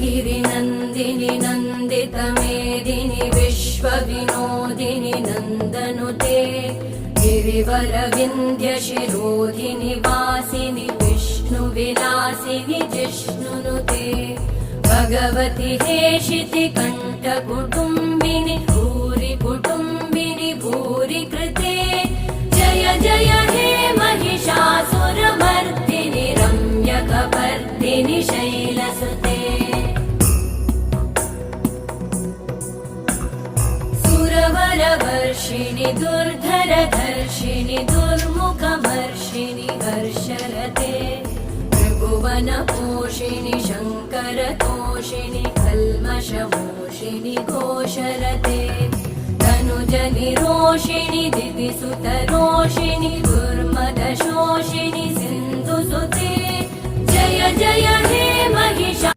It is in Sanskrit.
गिरिनन्दिनि नन्दितमेदिनि विश्वविनोदिनि नन्दनुते गिरिवरविन्ध्यशिरोधिनि वासिनि विष्णुविलासिनि जिष्णुनुते भगवति हेशिति कण्ठकुटुम्बिनि भूरि कुटुम्बिनि भूरि कृते जय जय हे महिषासुरमर्दिनि रम्यकपर्दिनि शैलसुते सुरवरवर्षिणि दुर्धरधर्षिणि दुर्मुखमर्षिणि हर्षरते त्रिभुवनपोषिणि शङ्करतोषिणि कल्मषमोषिणि घोषरते तनुजनिरोषिणि दिविसुतरोषिणि दुर्मदशोषिणि सिन्धुसुते जय जय हे महिषा